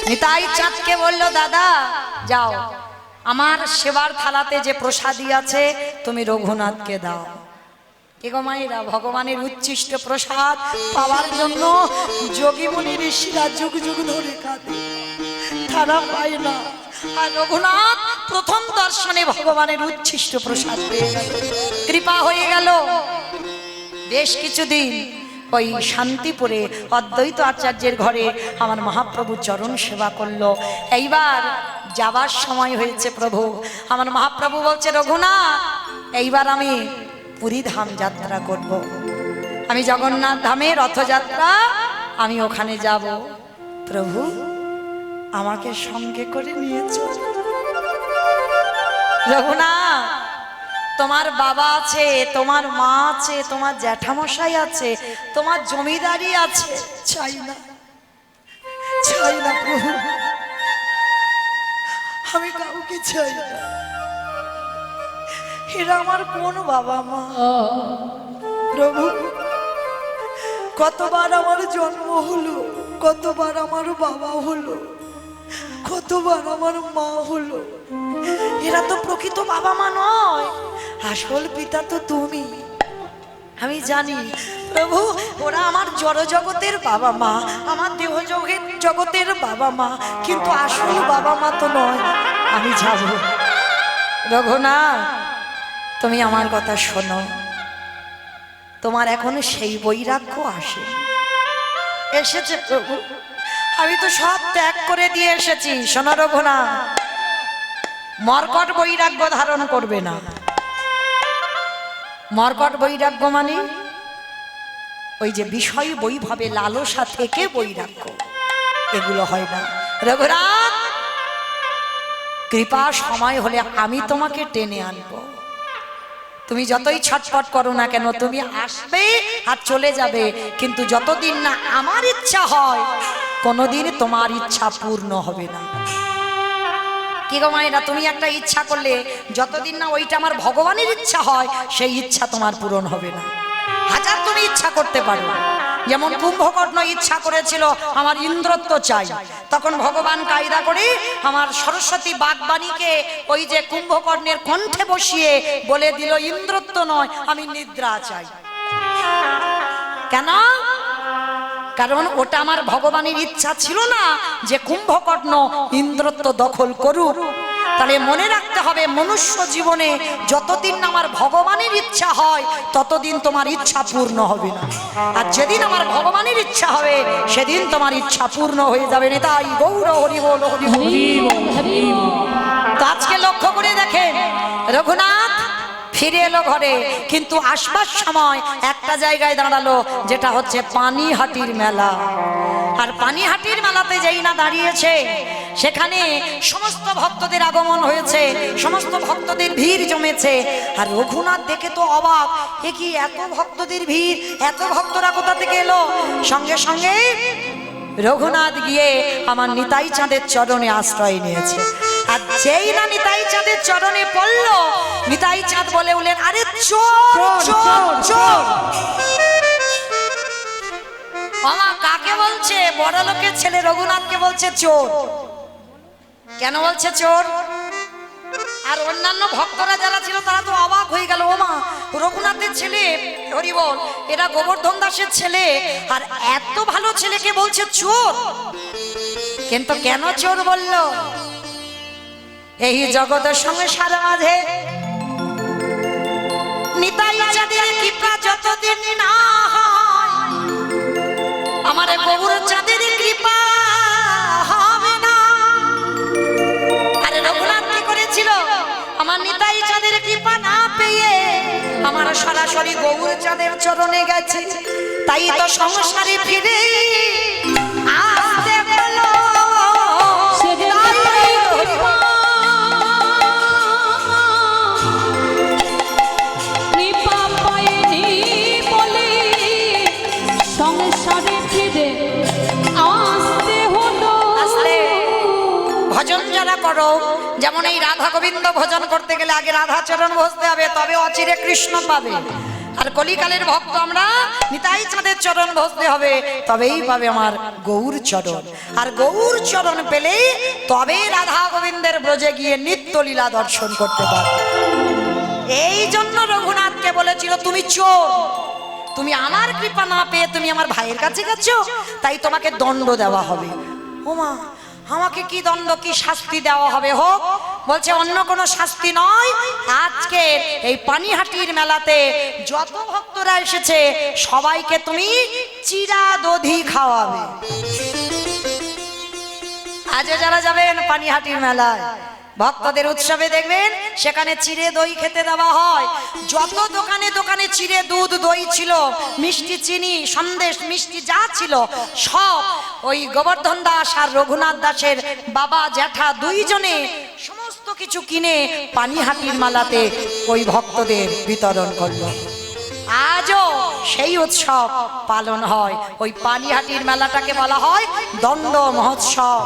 নিতাই চাঁদকে বলল, দাদা যাও, আমার সেবার থালাতে যে প্রসাদী আছে তুমি রঘুনাথকে দাও। কে গো মায়েরা, ভগবানের উচ্ছিষ্ট প্রসাদ পাওয়ার জন্য যোগী মুনি ঋষিরা যুগ যুগ ধরে কাঁদে, তারা পায় না। আর রঘুনাথ প্রথম দর্শনে ভগবানের উচ্ছিষ্ট প্রসাদ পেয়ে গেল, কৃপা হয়ে গেল। বেশ কিছুদিন ওই শান্তিপুরে অদ্বৈত আচার্যের ঘরে আমার মহাপ্রভু চরণ সেবা করলো। এইবার যাবার সময় হয়েছে প্রভু। আমার মহাপ্রভু বলছে, রঘুনাথ এইবার আমি পুরী ধাম যাত্রা করব। আমি জগন্নাথ ধামে রথযাত্রা, আমি ওখানে যাব। প্রভু আমাকে সঙ্গে করে নিয়ে চল। রঘুনাথ তোমার বাবা আছে, তোমার মা আছে, তোমার জ্যাঠামশাই আছে, তোমার জমিদারি আছে, চাই না, চাই না প্রভু, আমি কাউকে চাই না। এরা আমার কোন বাবা মা? প্রভু কতবার আমার জন্ম হলো, কতবার আমার বাবা হলো, কতবার আমার মা হলো, এরা তো প্রকৃত বাবা মা নয়, আসল পিতা তো তুমি। আমি জানি প্রভু, ওরা আমার জড় জগতের বাবা মা, আমার দেহ জগতের বাবা মা, কিন্তু আসল বাবা মা তো নয়। আমি যাব। রঘুনাথ তুমি আমার কথা শোনো, তোমার এখনো সেই বৈরাগ্য আসে এসেছে প্রভু, আমি তো সব ত্যাগ করে দিয়ে এসেছি। শোনো রঘুনাথ, মর্কট বৈরাগ্য ধারণ করবে না। মর্কট বৈরাগ্য মানে ওই যে বিষয় বৈভবে লালসা থেকে বৈরাগ্য, এগুলো হয় না। রঘুনাথ কৃপা সময় হলে আমি তোমাকে টেনে আনবো। তুমি যতই ছটফট করো না কেন, তুমি আসবে আর চলে যাবে, কিন্তু যতদিন না আমার ইচ্ছা হয় কোনোদিন তোমার ইচ্ছা পূর্ণ হবে না। কি গো মায়েরা, তুমি একটা ইচ্ছা করলে যতদিন না ওইটা আমার ভগবানের ইচ্ছা হয়, সেই ইচ্ছা তোমার পূরণ হবে না। হাজার তুমি ইচ্ছা করতে পারো, যেমন কুম্ভকর্ণ ইচ্ছা করেছিল আমার ইন্দ্রত্ব চাই, তখন ভগবান কায়দা করে আমার সরস্বতী বাগবাণীকে ওই যে কুম্ভকর্ণের কণ্ঠে বসিয়ে বলে দিল, ইন্দ্রত্ব নয়, আমি নিদ্রা চাই। কেন? কারণ ওটা আমার ভগবানের ইচ্ছা ছিল না যে কুম্ভকর্ণ ইন্দ্রত্ব দখল করুক। তাহলে মনে রাখতে হবে, মনুষ্য জীবনে যতদিন আমার ভগবানের ইচ্ছা হয় ততদিন তোমার ইচ্ছা পূর্ণ হবে না, আর যেদিন আমার ভগবানের ইচ্ছা হবে সেদিন তোমার ইচ্ছা পূর্ণ হয়ে যাবে। তাই গৌর হরি বল, হরি বল। তো আজকে লক্ষ্য করে দেখেন, রঘুনাথ ফিরে এলো ঘরে, কিন্তু আসবার সময় একটা জায়গায় দাঁড়ালো, যেটা হচ্ছে পানিহাটির মেলা। আর পানিহাটির মেলাতে যেই না দাঁড়িয়েছে, সেখানে সমস্ত ভক্তদের আগমন হয়েছে, সমস্ত ভক্তদের ভিড় জমেছে। আর রঘুনাথ দেখে তো অবাক, এ কি এত ভক্তদের ভিড়, এত ভক্তরা কোথা থেকে এলো? সঙ্গে সঙ্গে রঘুনাথ গিয়ে আমার নিতাই চাঁদের চরণে আশ্রয় নিয়েছে। আর যেই না নিতাই চাঁদের চরণে পড়ল, নিতাই চাঁদ বলে উঠলেন, আরে চোর চোর চোর। মামা কাকে বলছে? বড় লোকের ছেলে রঘুনাথকে বলছে চোর। কেন বলছে চোর? আর অন্যান্য ভক্তরা যারা ছিল তারা তো অবাক হয়ে গেল, ওমা রঘুনাথের ছেলে, হরি বল, এরা গোবর্ধন দাসের ছেলে, আর এত ভালো ছেলেকে বলছে চোর। কিন্তু কেন চোর বলল? এই জগতের সংসার মাঝে নিতাই চাঁদের কৃপা যতদিন না হয়, আমার গৌর চাঁদের কৃপা হবে না। আরে রঘুনাথ কি করেছিল? আমার নিতাই চাঁদের কৃপা না পেয়ে আমার সরাসরি গৌর চাঁদের চরণে গেছে, তাই তো সংসারে ফিরে আসতে হলো। ভজন যারা করো, যেমন এই রাধা গোবিন্দ ভজন করতে গেলে আগে রাধা চরণ বসতে হবে, তবে অচিরে কৃষ্ণ পাবে। আর কলিকালের ভক্ত আমরা, নিতাই চাঁদের চরণ বসতে হবে, তবেই পাবে আমার গৌর চরণ। আর গৌর চরণ পেলেই তবে রাধা গোবিন্দের ব্রজে গিয়ে নিত্য লীলা দর্শন করতে পারবে। এই জন্য রঘুনাথকে বলেছিল তুমি চোর, তুমি আমার কৃপা না পেয়ে তুমি আমার ভাইয়ের কাছে গেছো, তাই তোমাকে দণ্ড দেওয়া হবে। ওমা, আমাকে কি দণ্ড, কি শাস্তি দেওয়া হবে? হোক, বলছে অন্য কোনো শাস্তি নয়, আজকে এই পানিহাটির মেলাতে যত ভক্তরা এসেছে সবাইকে তুমি চিরা দধি খাওয়াবে। আজ যারা যাবেন পানিহাটির মেলায় ভক্তদের উৎসবে দেখবেন সেখানে চিড়ে দই খেতে দেওয়া হয়। যত দোকানে দোকানে চিড়ে দুধ দই ছিল, মিষ্টি চিনি সন্দেশ মিষ্টি যা ছিল সব ওই গোবর্ধন দাস আর রঘুনাথ দাসের বাবা জ্যাঠা দুইজনে সমস্ত কিছু কিনে পানিহাটির মেলাতে ওই ভক্তদের বিতরণ করলো। আজও সেই উৎসব পালন হয়। ওই পানিহাটির মেলাটাকে বলা হয় দণ্ড মহোৎসব।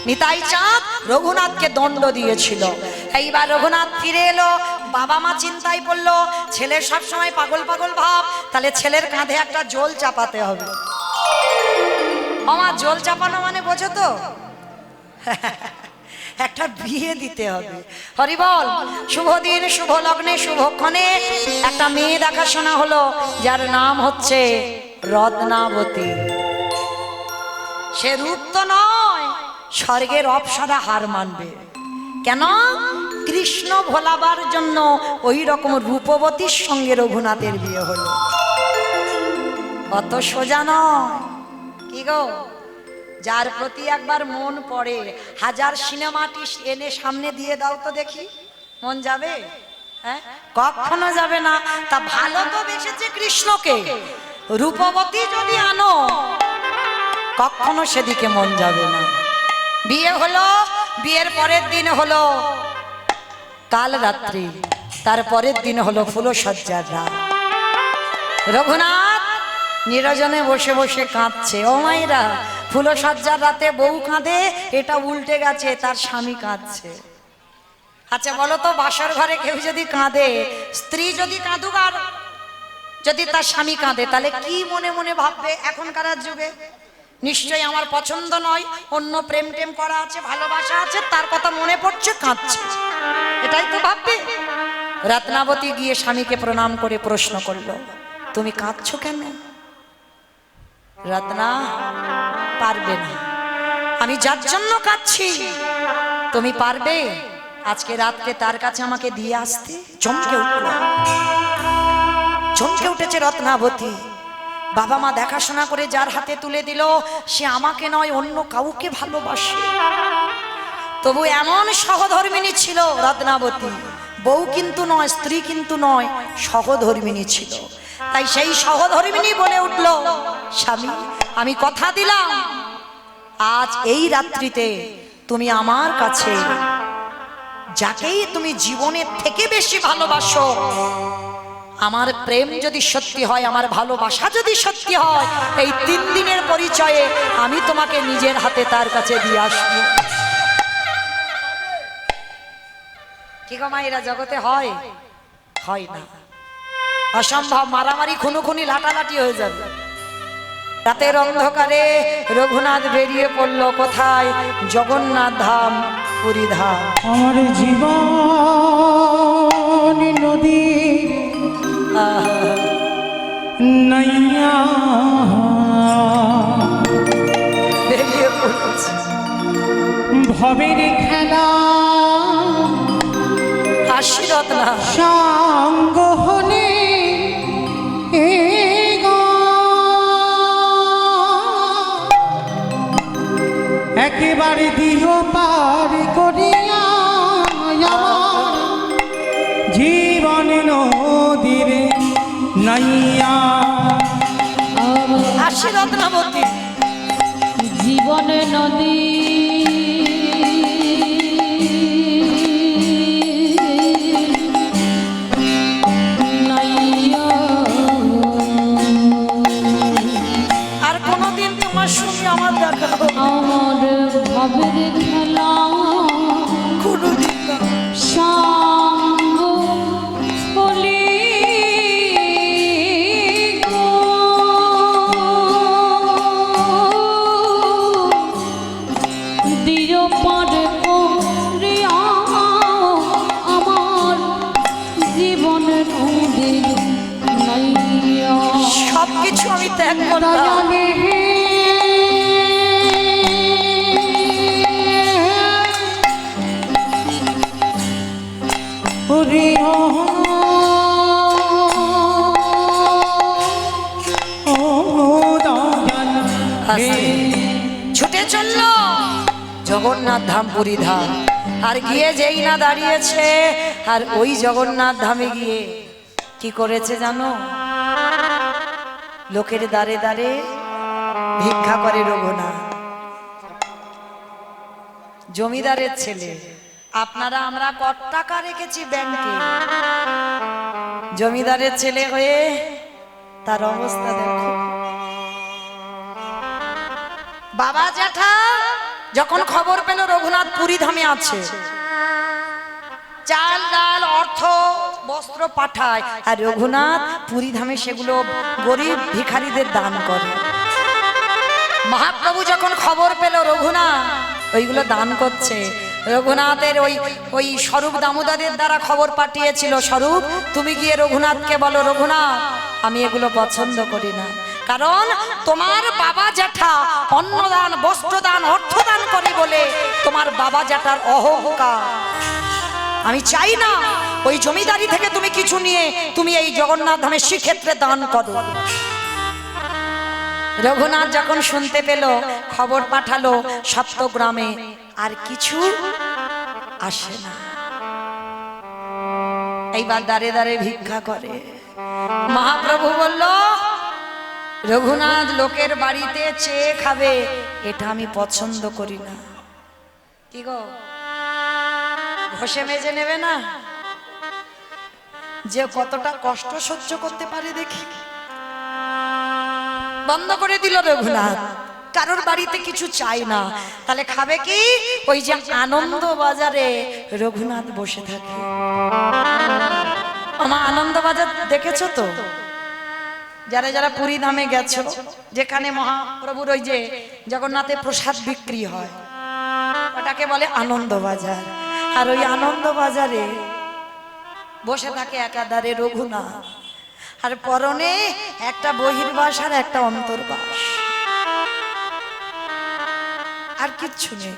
নিতাই চাঁদ রঘুনাথকে দণ্ড দিয়েছিল। এইবার রঘুনাথ ফিরে এলো, বাবা মা চিন্তায় পড়লো, ছেলের সবসময় পাগল পাগল ভাব, তাহলে ছেলের কাঁধে একটা জল চাপাতে হবে। আমার জল চাপানো মানে বোঝো তো, একটা বিয়ে দিতে হবে। হরিবল, শুভ দিন শুভ লগ্নে শুভক্ষণে একটা মেয়ে দেখাশোনা হলো, যার নাম হচ্ছে রত্নাবতী। সে রূপ তো নয়, স্বর্গের অপ্সরা হার মানবে। কেন? কৃষ্ণ ভোলাবার জন্য ওই রকম রূপবতীর সঙ্গে রঘুনাথের বিয়ে হলো। অত সোজা নয়। কি গো, যার প্রতি একবার মন পড়ে, হাজার সিনেমাটি এনে সামনে দিয়ে দাও তো দেখি, মন যাবে? হ্যাঁ, কখনো যাবে না। তা ভালো তো বেসেছে কৃষ্ণকে, রূপবতী যদি আনো কখনো সেদিকে মন যাবে না। বিয়ে হলো, বিয়ের পরের দিন হলো কাল রাত্রি, তারপরের দিন হলো ফুলসজ্জার রাত। রঘুনাথ নিরজনে বসে বসে কাঁদছে। ও মাইরা, ফুলসজ্জার রাতে বউ কাঁদে, এটা উল্টে গেছে, তার স্বামী কাঁদছে। আচ্ছা বলো তো, বাসর ঘরে কেউ যদি কাঁদে, স্ত্রী যদি কাঁদুক আর যদি তার স্বামী কাঁদে, তাহলে কি মনে মনে ভাববে এখনকার যুগে? নিশ্চয়ই আমার পছন্দ নয়, অন্য প্রেম টেম করা আছে, ভালোবাসা আছে, তার কথা মনে পড়ছে, কাঁদছে, এটাই তো ভাববে। রত্নাবতী গিয়ে স্বামীকে প্রণাম করে প্রশ্ন করলো, তুমি কাঁদছো কেন? রত্না, পারবে না, আমি যার জন্য কাঁদছি তুমি পারবে আজকে রাত্রে তার কাছে আমাকে দিয়ে আসতে? চমকে উঠল, চমকে উঠেছে রত্নাবতী। বাবা মা দেখাশোনা করে যার হাতে তুলে দিল, সে আমাকে নয় অন্য কাউকে ভালোবাসে। তবু এমন সহধর্মিণী ছিল রত্নাবতী, বউ কিন্তু নয়, স্ত্রী কিন্তু নয়, সহধর্মিণী ছিল। তাই সেই সহধর্মিণী বলে উঠল, স্বামী আমি কথা দিলাম আজ এই রাত্রিতে তুমি আমার কাছে যাকেই তুমি জীবনের থেকে বেশি ভালোবাসো, আমার প্রেম যদি সত্যি হয়, আমার ভালোবাসা যদি সত্যি হয়, এই 3 দিনের পরিচয়ে আমি তোমাকে নিজের হাতে তার কাছে দিয়ে আসবো। কি গো মায়েরা, জগতে হয়? হয় না, অসম্ভব। মারামারি খুনোখুনি লাটালাটি হয়ে যাবে। রাতের অন্ধকারে রঘুনাথ বেরিয়ে পড়লো কোথায়? জগন্নাথ ধাম, পুরী ধাম। আমার জীবন নদী নাইয়া বেরিয়ে পড়েছে ভবের খেলা, হাসি রত্না সঙ্গ হলে একেবারে দিহ পার করিয়া আমার জীবন নদীর নাইয়া। হাসি রত্নাবতী জীবন নদী নাইয়া। আর কোনদিন তোমার সঙ্গে আমার দেখা হবে? আমার ভাবের খেলা কোনদিন না। সঙ্গ হলে পার করিয়া আমার জীবন নদীর নাইয়া সবকিছু আমি ত্যাগ করলাম। দয়ালে ওরে ও দয়াল হে ছুটে চললো জগন্নাথ ধাম পুরী ধাম। আর গিয়ে যেই না দাঁড়িয়েছে, আর ওই জগন্নাথ ধামে গিয়ে কি করেছে জানো? লোকের দ্বারে দ্বারে ভিক্ষা করে রঘুনাথ। জমিদারের ছেলে, আপনারা আমরা কত টাকা রেখেছি ব্যাংকে, জমিদারের ছেলে হয়ে তার অবস্থা দেখো। বাবা জ্যাঠা যখন খবর পেল রঘুনাথ পুরী ধামে আছে, চাল ডাল অর্থ বস্ত্র পাঠায়, আর রঘুনাথ পুরী ধামে সেগুলো গরিব ভিখারিদের দান করে। মহাপ্রভু যখন খবর পেল রঘুনাথ ওইগুলো দান করছে, রঘুনাথের ওই স্বরূপ দামোদরের দ্বারা খবর পাঠিয়েছিল, স্বরূপ তুমি গিয়ে রঘুনাথকে বলো, রঘুনাথ আমি এগুলো পছন্দ করি না, কারণ তোমার বাবা জ্যাঠা অন্নদান বস্ত্রদান অর্থদান করে বলে তোমার বাবা জ্যাঠার অহংকার। আমি চাই না ওই জমিদারি থেকে তুমি কিছু নিয়ে তুমি এই জগন্নাথ ধামের শ্রীক্ষেত্রে দান করো। রঘুনাথ যখন শুনতে পেল, খবর পাঠালো সপ্তগ্রামে, আর কিছু আসে না। এইবার দাঁড়ে দাঁড়ে ভিক্ষা করে। মহাপ্রভু বলল, রঘুনাথ লোকের বাড়িতে চেয়ে খাবে, এটা আমি পছন্দ করি না। কি গো, ঘষে মেজে নেবে না? যে কতটা কষ্ট সহ্য করতে পারে দেখি। বন্ধ করে দিল রঘুনাথ, কারোর বাড়িতে কিছু চাই না। তাহলে খাবে কি? ওই যে আনন্দ বাজারে রঘুনাথ বসে থাকে। আমার আনন্দ বাজার দেখেছো তো? যারা যারা পুরী ধামে গেছো, যেখানে মহাপ্রভুর ওই যে জগন্নাথের প্রসাদ বিক্রি হয়, ওটাকে বলে আনন্দ বাজার। আর ওই আনন্দ বাজারে বসে থাকে একাধারে রঘুনাথ, আর পরনে একটা বহির্বাস আর একটা অন্তর্বাস, আর কিচ্ছু নেই।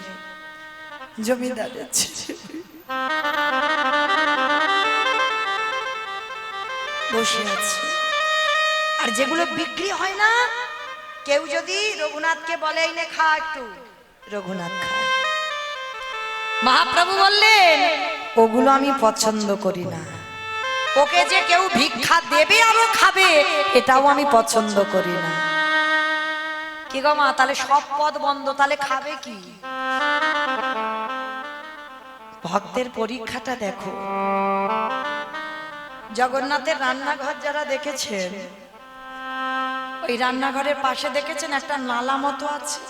জমিদারের ছেলে বসে আছে। আর যেগুলো বিক্রি হয় না, কেউ যদি রঘুনাথকে বলে এই নে খা একটু, রঘুনাথ খায়। মহাপ্রভু বললেন, ওগুলো আমি পছন্দ করি না। ওকে যে কেউ ভিক্ষা দেবে আরো খাবে, এটাও আমি পছন্দ করি না। কি গো মা, তাহলে সব পদ বন্ধ, তাহলে খাবে কি? ভক্তের পরীক্ষাটা দেখো। জগন্নাথের রান্নাঘর যারা দেখেছেন, ওই রান্নাঘরের পাশে দেখেছেন একটা নালা মতো আছে?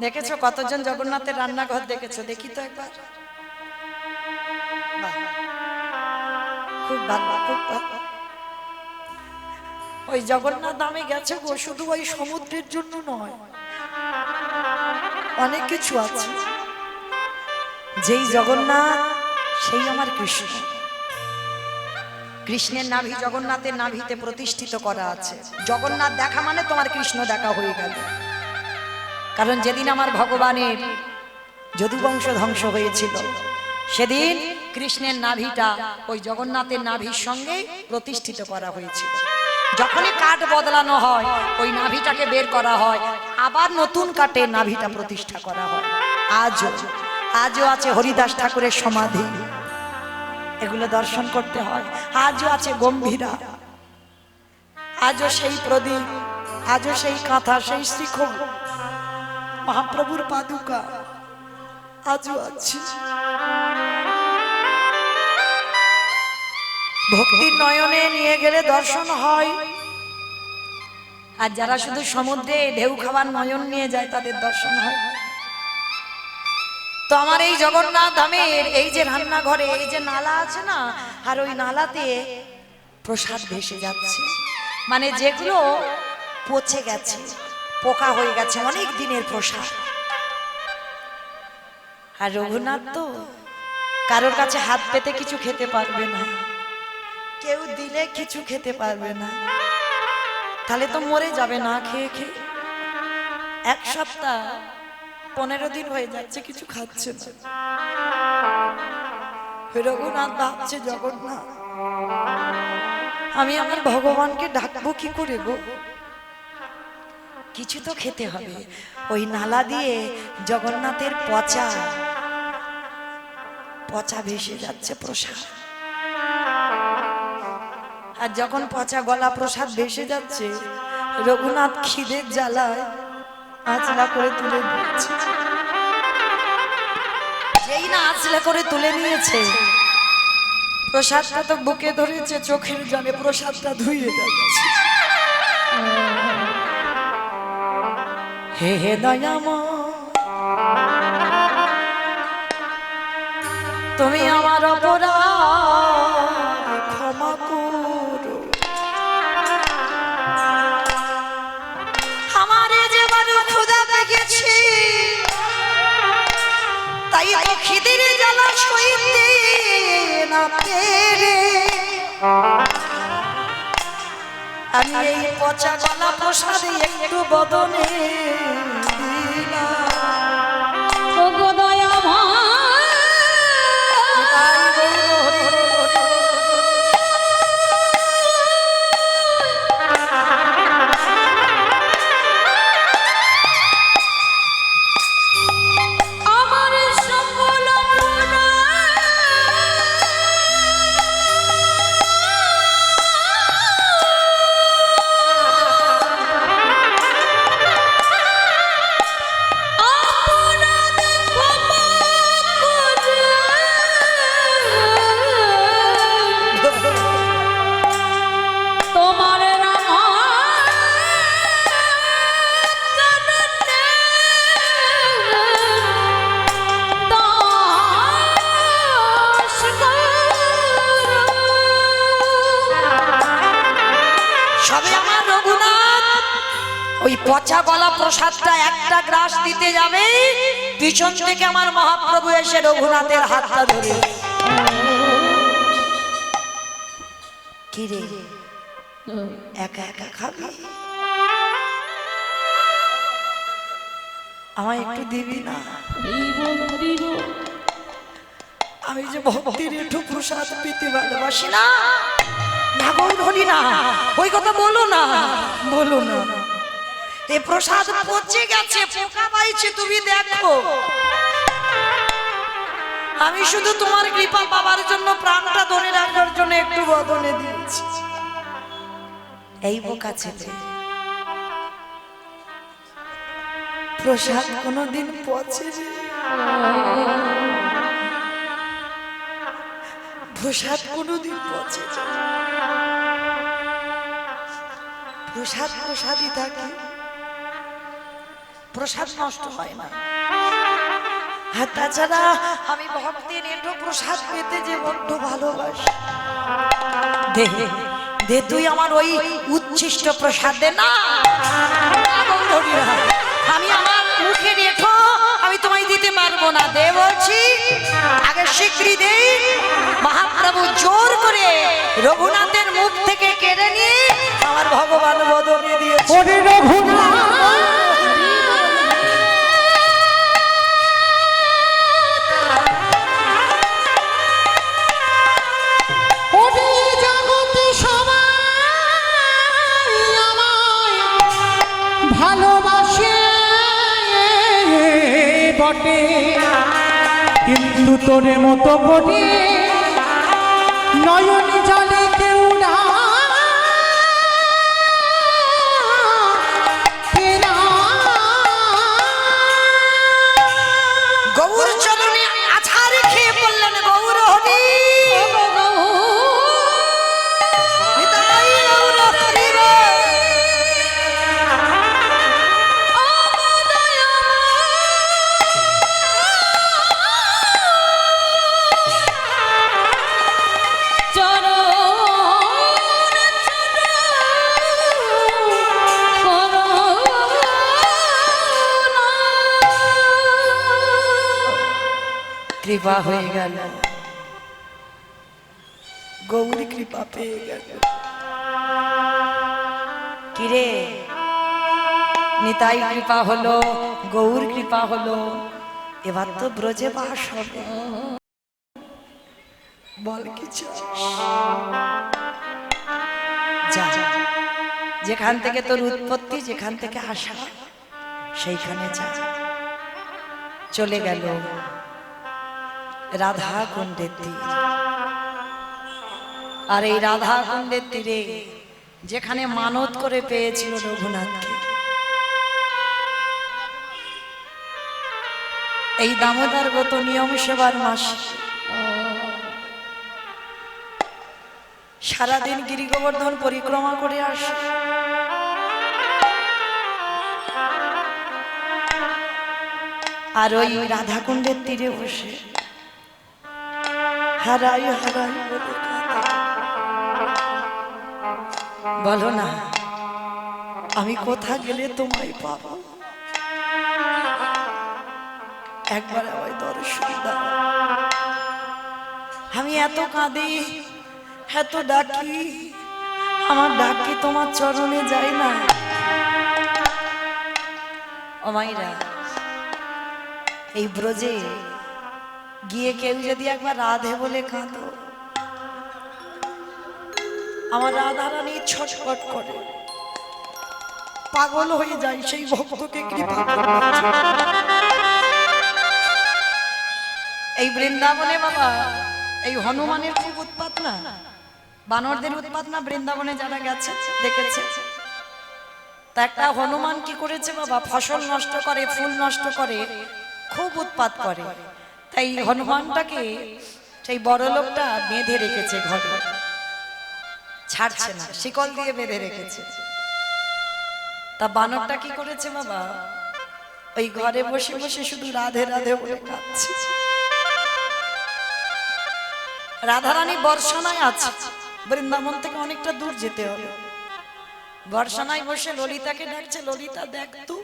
দেখেছো? কতজন জগন্নাথের রান্নাঘর দেখেছো? দেখি তো একবার। বাহ, খুব ভালো, খুব ভালো। ওই জগন্নাথ ধামে গেছে গো, শুধু ওই সমুদ্রের জন্য নয়, অনেক কিছু আছে। যেই জগন্নাথ সেই আমার কৃষ্ণ। কৃষ্ণের নাভি জগন্নাথের নাভিতে প্রতিষ্ঠিত করা আছে। জগন্নাথ দেখা মানে তোমার কৃষ্ণ দেখা হয়ে গেল। কারণ যেদিন আমার ভগবানের যদুবংশ ধ্বংস হয়েছিল, সেদিন কৃষ্ণের নাভিটা ওই জগন্নাথের নাভির সঙ্গে প্রতিষ্ঠিত করা হয়েছিল। যখনই কাঠ বদলানো হয়, ওই নাভিটাকে বের করা হয়, আবার নতুন কাঠে নাভিটা প্রতিষ্ঠা করা হয়। আজও আছে হরিদাস ঠাকুরের সমাধি, এগুলো দর্শন করতে হয়। আজও আছে গম্ভীরা, আজও সেই প্রদীপ, আজও সেই কাঁথা, সেই শিখর, মহাপ্রভুর পাদুকা আজও আছে। ভক্তির নয়নে নিয়ে গেলে দর্শন হয়। আর যারা শুধু সমুদ্রে ঢেউ খাবার নয়ন নিয়ে যায়, তাদের দর্শন হয়। তো আমার এই জগন্নাথ ধামের এই যে রান্নাঘরে এই যে নালা আছে না, আর ওই নালাতে প্রসাদ ভেসে যাচ্ছে, মানে যেগুলো পচে গেছে, পোকা হয়ে গেছে, অনেক দিনের প্রসাদ। আর রঘুনাথ তো কারোর কাছে হাত পেতে কিছু খেতে পারবে না, কেউ দিলে কিছু খেতে পারবে না, তাহলে তো মরে যাবে না খেয়ে খেয়ে। 1 সপ্তাহ 15 দিন হয়ে যাচ্ছে কিছু খাচ্ছে না। রঘুনাথ ভাবছে, জগন্নাথ আমি আমার ভগবানকে ডাকবো কি করে গো, কিছু তো খেতে হবে। ওই নালা দিয়ে জগন্নাথের পচা পচা ভেসে যাচ্ছে প্রসাদ, আর যখন পচা গলা প্রসাদ ভেসে যাচ্ছে, রঘুনাথ খিদের জ্বালায় আঁচলা করে তুলে নিয়েছে। যেই না আঁচলা করে তুলে নিয়েছে, প্রসাদটা তো বুকে ধরেছে, চোখের জলে প্রসাদটা ধুয়ে যাচ্ছে। হে হে দয়াময়, তুমি আমার অপরাধ ক্ষমা করো, আমারে যে বড় ক্ষুধা পেয়েছে, তাই তো খিদের জ্বালা সইতে না পেরে আমি এই পচা গলা প্রসাদে একটু বদনে দিলাম। ও গো দয়াময়, আমার সকল তোমার সবে আমার রঘুনাথ ওই পচা গলা প্রসাদটা একটা গ্রাস দিতে যাবে, পিছন থেকে আমার মহাপ্রভু এসে রঘুনাথের হাতটা ধরে, কি রে একা একা খাবি, আমায় একটু দিবি না, আমি যে ভক্তির একটু প্রসাদ পেতে ভালোবাসি না। না গো ধরি না, ওই কথা বলো না, বলো না, এই প্রসাদ পচে গেছে, পোকা পাইছে, তুমি দেখো। আমি শুধু তোমার কৃপা পাবার জন্য, প্রাণটা ধরে রাখার জন্য একটু বদনে দিয়েছি। এই বোকা ছেলে, প্রসাদ কোনোদিন পচে যে, প্রসাদ কোনোদিন পচে যে, প্রসাদ প্রসাদই থাকে, প্রসাদ নষ্ট হয় না। আর তাছাড়া আমি ভক্তের এঁটো প্রসাদ পেতে যে বড্ড ভালোবাসি। দে দে তুই আমার ওই উচ্ছিষ্ট প্রসাদ দে না, আমি আমার মুখে রেখো, আমি তোমায় দিতে পারবো না, দে বলছি, আগে স্বীকৃতি দে। মহাপ্রভু জোর করে রঘুনাথের মুখ থেকে কেড়ে নিয়ে আমার ভগবান বদনে দিয়েছে। ভালোবাসে বটে, কিন্তু তোরে মতো বটে নয়ন জলে কেউ না গৌর চরণে আছাড় খেয়ে বললেন, গৌর হরি চরণ কৃপা হয়ে গেল, গৌরী কৃপা পেয়ে গেল। কিরে, নিতাই কৃপা হলো, গৌর কৃপা হলো, এবার তো ব্রজে বাস হবে। বল কিছু, যা, যেখান থেকে তোর উৎপত্তি, যেখান থেকে আসা, সেইখানে যা। চলে গেল রাধা কুণ্ডের তীর। আর এই রাধা কুণ্ডের তীরে যেখানে মানত করে পেয়েছিল রঘুনাথকে, এই দামোদর গত নিয়ম সেবার মাসে সারাদিন গিরি গোবর্ধন পরিক্রমা করে আসে। আর ওই রাধাকুণ্ডের তীরে বসে হারাই হারাই বলে কাঁদে। বলো না, আমি কোথা গেলে তোমায় পাবো, একবার আমায় দর্শন দাও। আমি এত কাঁদি, এত ডাকি, আমার ডাকি তোমার চরণে যায় না। ও মাইরা, এই ব্রজে গিয়ে কেউ যদি একবার রাধে বলে কাঁদো, আমার রাধারানী ছটফট করে, পাগল হয়ে যায় সেই ভক্তকে কৃপা করবার জন্য। এই বৃন্দাবনে বাবা, এই হনুমানের খুব উৎপাত না, বানরদের উৎপাত না, বৃন্দাবনে যারা গেছে দেখেছে। তা একটা হনুমান কি করেছে বাবা, ফসল নষ্ট করে, ফুল নষ্ট করে, খুব উৎপাত করে। তাই হনুমানটাকে সেই বড় লোকটা বেঁধে রেখেছে ঘরে, ছাড়ছে না, শিকল দিয়ে বেঁধে রেখেছে। তা বানরটা কি করেছে বাবা, ওই ঘরে বসে বসে শুধু রাধে রাধে বলে কাঁদছে। রাধারানী বর্ষানায় আছে, বৃন্দাবন থেকে অনেকটা দূর যেতে হবে। বর্ষানায় বসে ললিতাকে ডাকছে, ললিতা দেখ তো,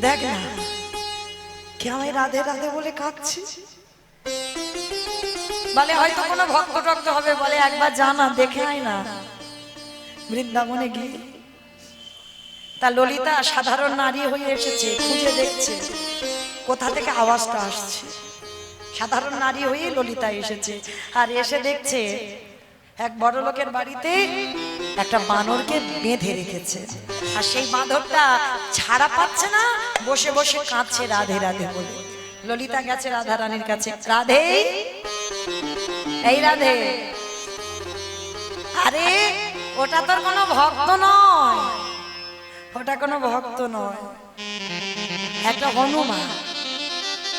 দেখ না কে আমায় রাধে রাধে বলে কাঁদছি। বলে হয়তো কোনো ভক্ত টক্ত হবে, বলে একবার জানা দেখে আয় না বৃন্দাবনে গিয়ে। তা ললিতা সাধারণ নারী হয়ে এসেছে, খুঁজে দেখছে কোথা থেকে আওয়াজটা আসছে। সাধারণ নারী হয়ে ললিতা এসেছে, আর এসে দেখছে এক বড় লোকের বাড়িতে একটা বানরকে বেঁধে রেখেছে। আর সেই বাঁধরটা ছাড়া পাচ্ছে না, বসে বসে কাঁদছে রাধে রাধে বলে। ললিতা গেছে রাধা রানীর কাছে, রাধে, এই রাধে, আরে ওটা তোর কোনো ভক্ত নয়, ওটা কোনো ভক্ত নয়, একটা হনুমান,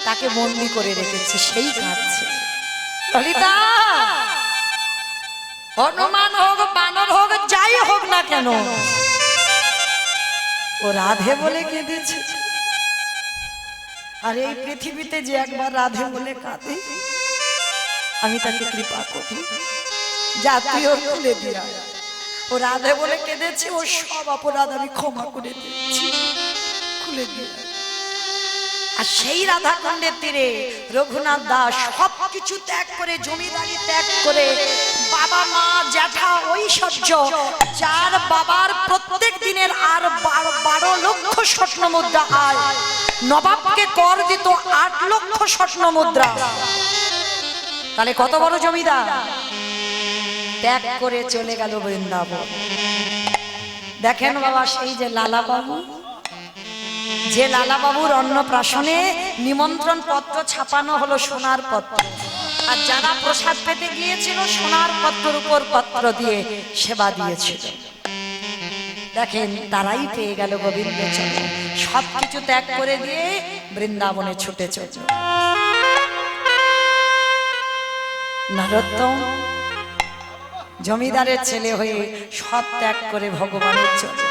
তাকে বন্দি করে রেখেছে, সেই কাঁদছে। ললিতা, হনুমান হোক, বানর হোক, যাই হোক না কেন, ও রাধে বলে কেঁদেছে। আর এই পৃথিবীতে যে একবার রাধে বলে কাঁদে, আমি তাকে কৃপা করি, যা তুই ওর খুলে দিয়া। ও রাধে বলে কেঁদেছে, ও সব অপরাধ আমি ক্ষমা করে দিচ্ছি, খুলে দিয়া। আর সেই রাধাকুণ্ডের তীরে রঘুনাথ দাস সবকিছু ত্যাগ করে, জমিদারি ত্যাগ করে, বাবা মা জ্যাঠা ঐশ্বর্য, যার বাবার প্রত্যেক দিনের আর 12 লক্ষ স্বর্ণ মুদ্রা আয়, নবাবকে কর দিত 8 লক্ষ স্বর্ণ মুদ্রা, তাহলে কত বড় জমিদার, ত্যাগ করে চলে গেল বৃন্দাবন। দেখেন বাবা, সেই যে লালা বাবু, যে লালা বাবুর অন্নপ্রাশনে নিমন্ত্রণ পত্র ছাপানো হলো সোনার পত্র, আর যারা প্রসাদ পেতে গিয়েছিল সোনার পত্রের উপর পত্র দিয়ে সেবা দিয়েছিল। দেখেন তারাই পেয়ে গেল গোবিন্দ চরণ, সবকিছু ত্যাগ করে দিয়ে বৃন্দাবনে ছুটে চলল। নরোত্তম জমিদারের ছেলে হয়ে সব ত্যাগ করে ভগবানের চলে।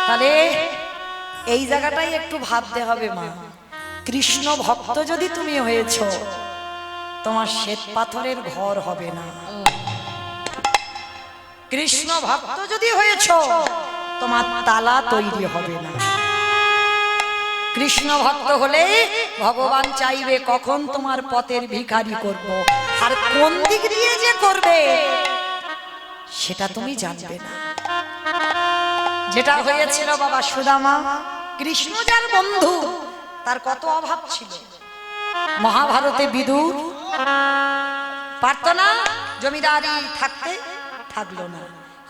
তাহলে এই জায়গাটাই একটু ভাবতে হবে মা, কৃষ্ণ ভক্ত যদি তুমি হয়েছ, তোমার শ্বেত পাথরের ঘর হবে না। কৃষ্ণ ভক্ত যদি হয়েছ, তোমার তালা তৈরি হবে না। কৃষ্ণ ভক্ত হলে ভগবান চাইবে কখন তোমার পথের ভিখারি করব, আর কোন দিক দিয়ে যে করবে সেটা তুমি জানবে না। যেটা হয়েছিল বাবা সুদামা, কৃষ্ণ যার বন্ধু, তার কত অভাব ছিল। মহাভারতে বিদুর পারত না, জমিদারি থাকতে থাকলো না,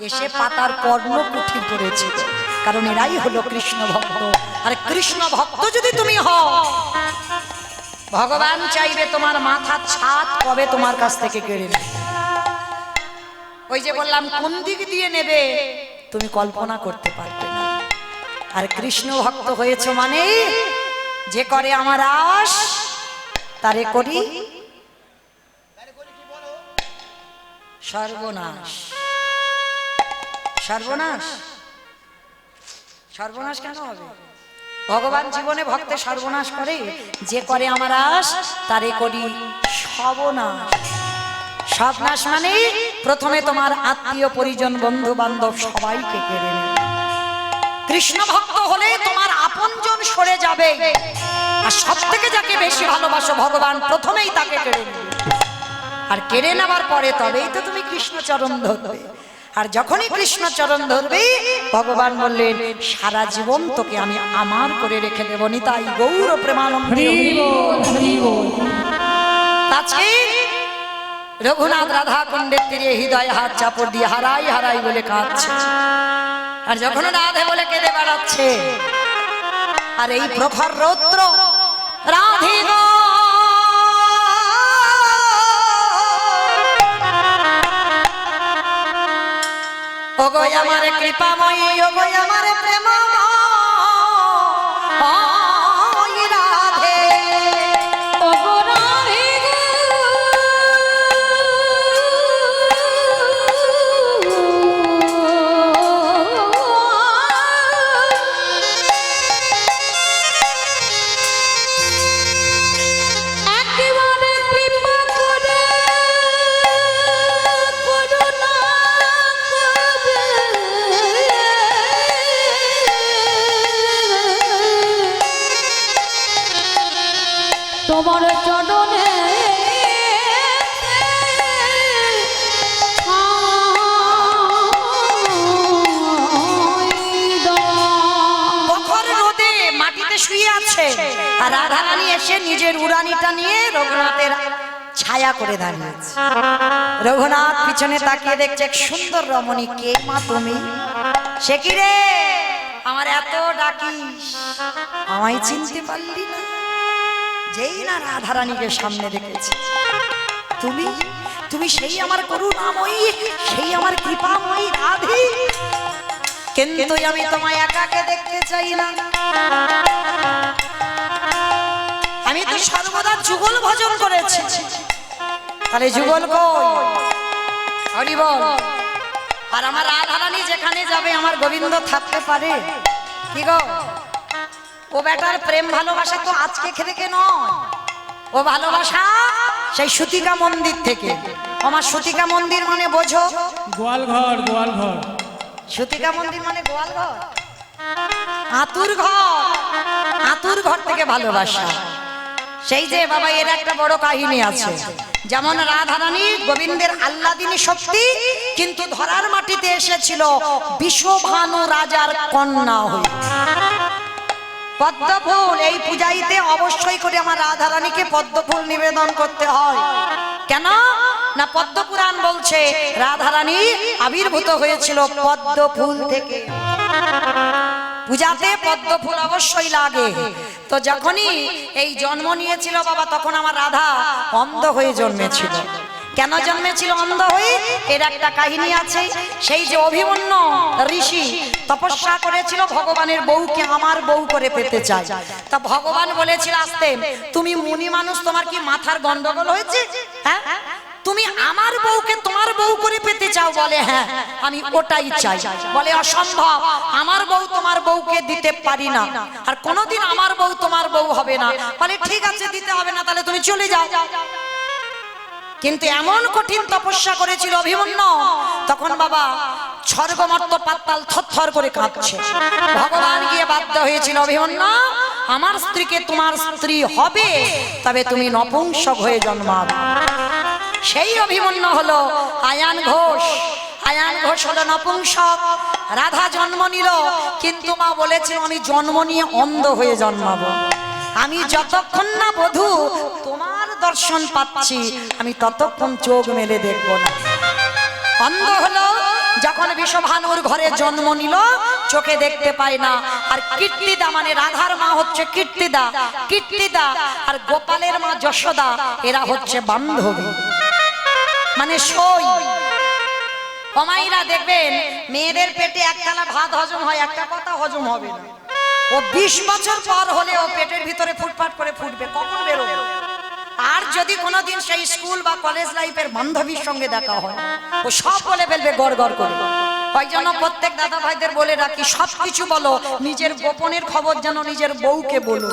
এসে পাতার কর্ণ কুঠি করেছিল, কারণ এরাই হলো কৃষ্ণ ভক্ত। আর কৃষ্ণ ভক্ত যদি তুমি হও, ভগবান চাইবে তোমার মাথার ছাদ কবে তোমার কাছ থেকে কেড়ে নেবে। ওই যে বললাম কোন দিক দিয়ে নেবে তুমি কল্পনা করতে পারবে না। আর কৃষ্ণ ভক্ত হয়েছে মানে যে করে আমার আশ তারে করি সর্বনাশ। সর্বনাশ, সর্বনাশ কেন হবে? ভগবান জীবনে ভক্তের সর্বনাশ করে, যে করে আমার আশ তারে করি সর্বনাশ। সর্বনাশ মানে প্রথমে তোমার আত্মীয় পরিজন বন্ধু বান্ধব সবাইকে কেড়ে নেবে। কৃষ্ণ ভক্ত হলে তোমার আপনজন সরে যাবে, আর সব থেকে যাকে বেশি ভালোবাসো ভগবান প্রথমেই তাকে কেড়ে নেবে। আর কেড়ে নেবার পরে তবেই তো তুমি কৃষ্ণ চরণ ধরবে। আর যখনই কৃষ্ণ চরণ ধরবে ভগবান বললেন সারা জীবন তোকে আমি আমার করে রেখে দেব। নিতাই গৌর প্রেমানন্দ। আজকে রঘুনাথ রাধা কুণ্ডের তীরে হৃদয় হাত চাপড় দিয়ে হারাই হারাই বলে কাঁদছে, আর যখন রাধে বলে কেঁদে বেড়াচ্ছে, আর এই প্রখর রৌদ্র রাধে গো ওগো আমার কৃপাময়ী, ওগো আমার প্রেমময়ী রাধে, ওগো রাধে একেবারে কৃপা করে করুণা তোমার চরণে প্রখর রোদে মাটিতে শুয়ে আছে, আর রাধারানী এসে নিজের উড়ানিটা নিয়ে রঘুনাথের ছায়া করে দাঁড়িয়েছে। রঘুনাথ পিছনে তাকিয়ে দেখছে এক সুন্দর রমণী। কে মা তুমি? সে কি রে, আমার এত ডাকিস আমায় চিনতে পারলি না? যেই না রাধারানীকে সামনে দেখেছি, তুমি তুমি সেই আমার করুণাময়ী, সেই আমার কৃপাময়ী রাধে, কিন্তু আমি তোমায় একাকে দেখতে চাই না। আমি তো সর্বদা যুগল ভজন করেছি, তাহলে যুগল কই? হরি বল। আর আমার রাধারানী যেখানে যাবে আমার গোবিন্দ থাকতে পারে কি গো? ও বেটার প্রেম ভালোবাসা তো আজকে থেকে নয়, ও ভালোবাসা সেই সুতিকা মন্দির থেকে। আমার সুতিকা মন্দির মানে বোঝো? গোয়ালঘর, গোয়ালঘর। সুতিকা মন্দির মানে গোয়াল ঘর, আতুর ঘর। আতুর ঘর থেকে ভালোবাসা। সেই যে বাবা এর একটা বড় কাহিনী আছে, যেমন রাধারানী গোবিন্দের আল্লাদিনী শক্তি, কিন্তু ধরার মাটিতে এসেছিল বিশ্বভানু রাজার কন্যা হয়ে। পদ্মফুল এই পূজাইতে অবশ্যই করে আমার রাধারানীকে পদ্মফুল নিবেদন করতে হয়। কেন না পদ্মপুরাণ বলছে রাধারানী আবির্ভূত হয়েছিল পদ্মফুল থেকে। পূজাতে পদ্মফুল অবশ্যই লাগে। তো যখনই এই জন্ম নিয়েছিল বাবা, তখন আমার রাধা অন্ধ হয়ে জন্মেছিল। কেন জন্মেছিল অন্ধ হয়ে? এর একটা কাহিনী আছে। সেই যে অভিমন্যু ঋষি তপস্যা করেছিল ভগবানের বউকে আমার বউ করে পেতে চায়, তা ভগবান বলেছিল আসতে, তুমি মুনি মানুষ, তোমার কি মাথার গন্ডগোল হয়েছে? হ্যাঁ, তুমি আমার বউকে তোমার বউ করে পেতে চাও? বলে হ্যাঁ, আমি ওটাই চাই। বলে অসম্ভব, আমার বউ তোমার বউকে দিতে পারি না, আর কোনোদিন আমার বউ তোমার বউ হবে না। বলে ঠিক আছে, দিতে হবে না, তাহলে তুমি চলে যাও। কিন্তু এমন কঠিন তপস্যা করেছিল অভিমন্যু, তখন বাবা স্বর্গমর্ত পাতাল থরথর করে কাঁপছে। ভগবান গিয়ে বাধ্য হয়েছিল, অভিমন্যু আমার স্ত্রীকে তোমার স্ত্রী হবে, তবে তুমি নপুংসক হয়ে জন্মাবে। সেই অভিমন্যু হলো আয়ান ঘোষ। আয়ান ঘোষ হলো নপুংসক। রাধা জন্ম নিল, কিন্তু মা বলেছিল আমি জন্ম নিয়ে অন্ধ হয়ে জন্মাবো। আমি যতক্ষণ না বধূ তোমার দর্শন পাচ্ছি, আমি ততক্ষণ চোখ মেলে দেখবো না। অন্ধ হলো যখন বিষভানুর ঘরে জন্ম নিল, চোখে দেখতে পায় না। আর কীর্তিদা মানে রাধার মা হচ্ছে কীর্তিদা, কীর্তিদা আর গোপালের মা যশোদা, এরা হচ্ছে বান্ধবী মানে সই। কমাইরা দেখবেন মেয়েদের পেটে একতলা ভাত হজম হয়, একটা কথা হজম হবে না। ও 20 বছর পর হলে ও পেটের ভিতরে ফুটফাট করে ফুটবে, কখন বেরোবে। আর যদি কোনোদিন সেই স্কুল বা কলেজ লাইফের বান্ধবীর সঙ্গে দেখা হয়, ও সব বলে ফেলবে গড় গড় করে। ওই জন্য প্রত্যেক দাদা ভাইদের বলে রাখি, সবকিছু বলো, নিজের গোপনের খবর যেন নিজের বউকে বলো।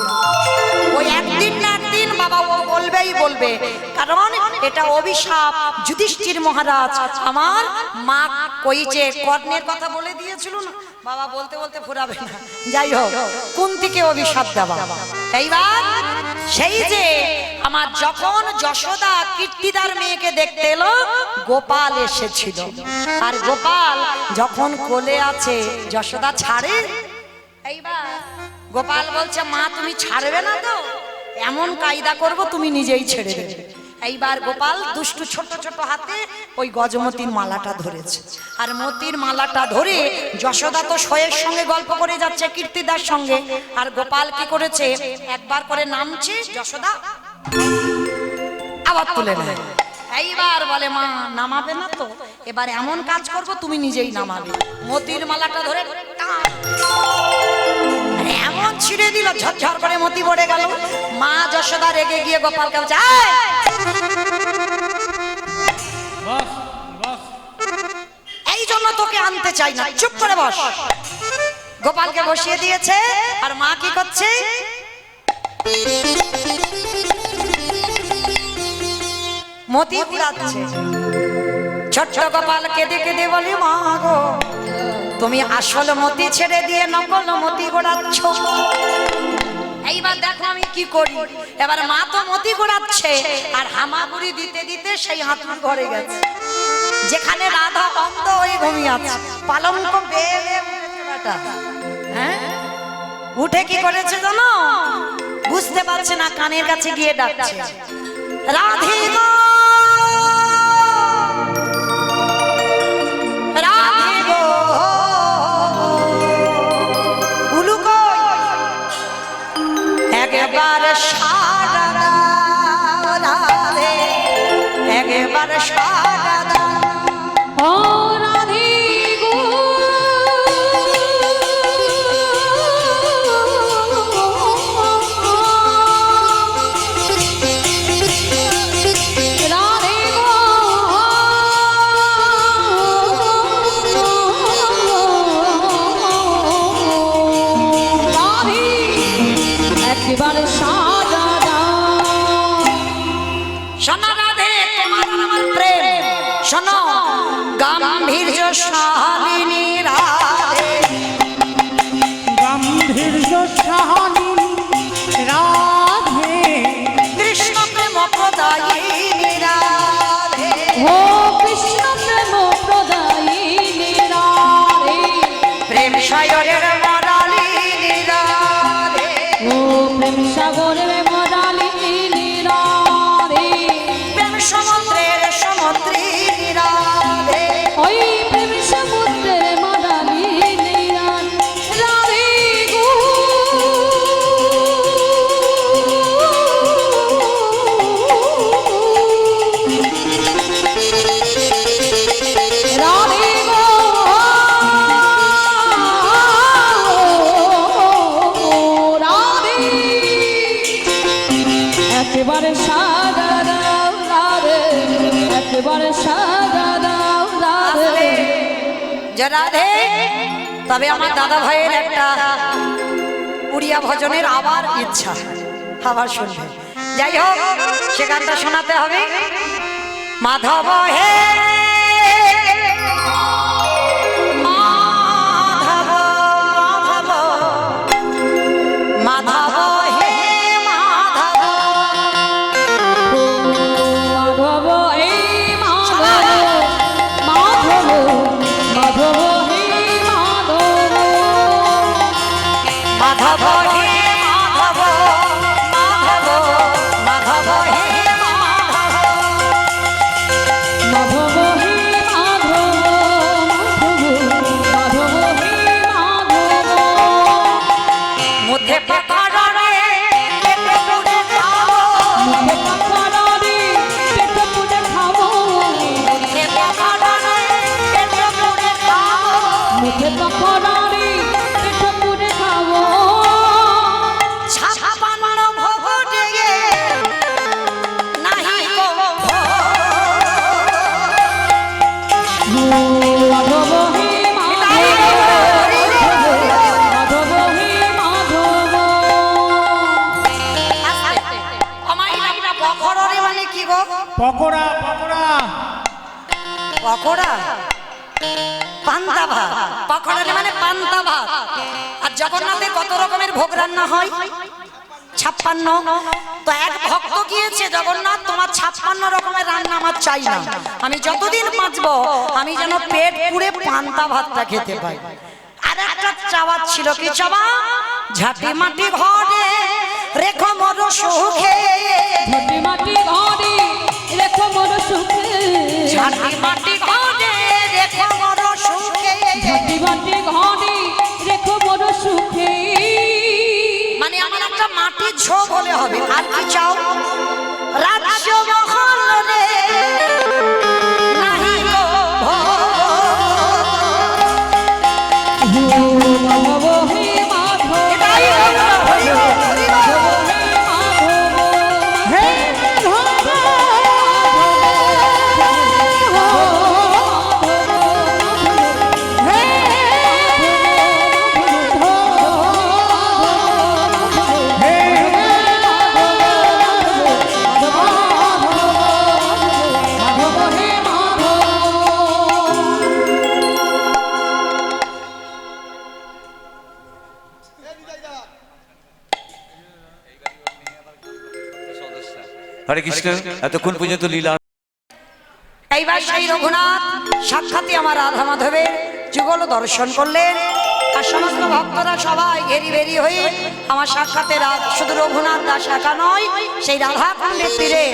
ওই একদিন না একদিন বাবা ও বলবেই বলবে, কারণ এটা অভিশাপ। যুধিষ্ঠির মহারাজ আমার মা কইছে, কর্ণের কথা বলে দিয়েছিল না, বাবা বলতে বলতে ফুরাবে না। যাই হোক, কুন্তিকে অভিশাপ দেওয়া। এইবার সেই যে আমার যখন যশোদা কীর্তিদার মেয়েকে দেখতে এলো, গোপাল এসেছিল। আর গোপাল যখন কোলে আছে, যশোদা ছাড়ে। এইবার গোপাল বলছে, মা তুমি ছাড়বে না তো? এমন কায়দা করব তুমি নিজেই ছেড়ে দেবে। এইবার গোপাল দুষ্টু ছোট ছোট হাতে ওই গজমতির মালাটা ধরেছে। আর মতির মালাটা ধরে যশোদা তো শোয়ের সঙ্গে গল্প করে যাচ্ছে কীর্তিদার সঙ্গে। আর গোপাল কি করেছে, একবার করে নামছে, যশোদা আবার তুলে নেয়। এইবার বলে, মা নামাবে না তো? এবার এমন কাজ করব তুমি নিজেই নামাবে। মতির মালাটা ধরে এমন ছিঁড়ে দিল, ঝরঝর করে মতি পড়ে গেল। মা যশোদা রেগে গিয়ে গোপালকে বলছে, বস বস, এই জন্য তোকে আনতে চাই না, চুপ করে বস। গোপালকে বসিয়ে দিয়েছে। আর মা কি করছে, মতি ঘুরাচ্ছে। ছোট্ট গোপাল কেঁদে কেঁদে বলি, মা গো তুমি আসল মতি ছেড়ে দিয়ে নকল মতি ঘোরাচ্ছ। এইবার দেখো আমি কি করি। এবার মা তো মতি ঘোরাচ্ছে, আর হামাগুড়ি দিতে দিতে সেই হাতুর ঘরে গেছে, যেখানে রাধা অন্ধ হয়ে ঘুমিয়ে আছে। পালঙ্ক বেয়ে বেয়ে উঠেছে বেটা। হ্যাঁ, উঠে কি করেছে জানো? বুঝতে পারছে না, কানের কাছে গিয়ে ডাকছে, রাধে গো রাধে গো, উলু কই একবার সারা দাও রাধে, একবার সারা দাও। ও রাধে গো, রাধে গো, রাধে একেবারে সাজা দাও। শোনো রাধে, তোমার আমার প্রেম শোনো, গাম্ভীর্য শালিনী রাধে, গাম্ভীর্য সাহানি রাধে, কৃষ্ণ প্রেম প্রদায়িনী রাধে, ও কৃষ্ণ প্রেম প্রদায়িনী রাধে, প্রেম সাগরের মরালিনী রাধে, ও প্রেম সাগরের মরালিনী রাধে, প্রেম সমুদ্রের সমুদ্রিনী রাধে, ওই প্রেম সমুদ্রের মরালিনী রাধে গো, রাধে গো, রাধে একেবারে সাজা দাও রাধে, একেবারে সাজা দাও রাধে। যে রাধে। তবে আমার দাদা ভাইয়ের একটা উড়িয়া ভজনের আবার ইচ্ছা, আবার শুনবে। যাই হোক, সে গানটা শোনাতে হবে। মাধব হে মাধব, মাধব পকড়ারি পিঠে পুরে খাবো ছাপান্ন ভোগ ডেগে নাহি গো মাধব হে মাধব হে মাধব অমাইরা পকড়ারে মানে কি গো? পকোড়া পকোড়া পকোড়া পান্তা ভাত, পকোড়ারে মানে পান্তা ভাত। আর জগন্নাথে কত রকমের ভোগ রান্না হয়? 56। তো এক ভক্ত গিয়েছে, জগন্নাথ তোমার 56 রকমের রান্না আমার চাই না, আমি যতদিন বাঁচবো আমি যেন পেট পুড়ে পান্তা ভাতটা খেতে পাই। আর একটা চাওয়া ছিল, কি চাওয়া? ঝাঁটি মাটি ঘরে রেখো মোর সুখে, ঝাঁটি মাটি ঘরে রেখো মোর সুখে ঝাঁটি মাটি ঘরে রেখো মোর সুখে। ঝাঁটি মাটি ঘরে রেখো মোর সুখে মানে আমার একটা মাটির ঝোপ হলে হবে। আর কি চাও? রাজ্য মহল রে নাহি গো ভোগ। মাধব হে মাধব এটাই হলো হরি বল, হরি বল। হে হরে কৃষ্ণ। এতক্ষণ পর্যন্ত লীলা। এইবার সেই রঘুনাথ সাক্ষাৎই আমার রাধা মাধবের যুগল দর্শন করলেন। আর সমস্ত ভক্তরা সবাই ঘেরি বেরি হয়ে আমার সাক্ষাতে শুধু রঘুনাথ দাস একা নয়, সেই রাধা কুণ্ডের তীরে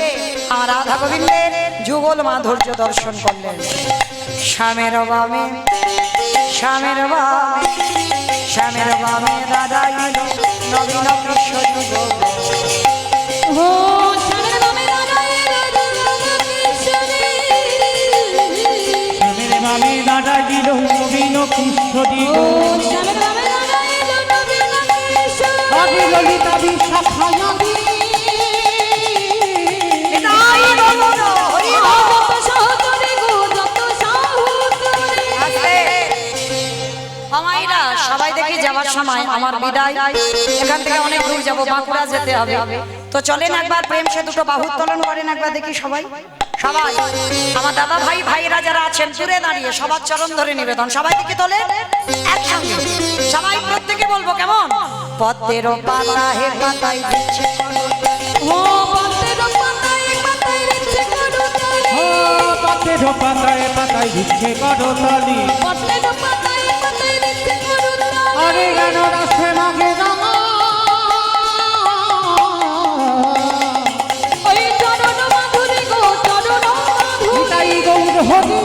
আমার রাধা গোবিন্দের যুগল মাধুর্য দর্শন করলেন। শ্যামের বামে শ্যামের বামে শ্যামের বামে রাধা এলো নবীন কৃষ্ণ যুগল। ও শ্যামের বামে রাধা এলো মেরে মামি দাদা দিল নবীন কৃষ্ণ দিল ও শ্যামের বামে রাধা এলো নবীন কৃষ্ণ আদি ললিতা বিশাখায়াদি এটাই হলো হরি বল। যত সহচরে গো যত সাহচরে আমাইরা সবাই দেখি যাওয়ার সময় আমার বিদায়, এখান থেকে অনেক দূর যাবো, বাঁকুড়া যেতে হবে। তো চলেন একবার প্রেম সে দুটো বাহু উত্তোলন করেন একবার দেখি সবাই। সবাই আমার দাদা ভাই ভাইরা যারা আছেন দূরে দাঁড়িয়ে সবার চরণ ধরে নিবেদন, সবাই দেখি তোলে একসঙ্গে সবাই প্রত্যেকে বলবো কেমন? পদ্মের পাতা হে পাতায় দিচ্ছে ও পদ্মের পাতায় পাতায় রেখে করতালি ও পথের পাতায় পাতায় দিচ্ছে করতালি পদ্মের পাতায় পাতায় রেখে করতালি আরে গান রাসে মাগে জামা ওই চরণ মাধুরী গো চরণ মাধুরী নিতাই গৌর হরি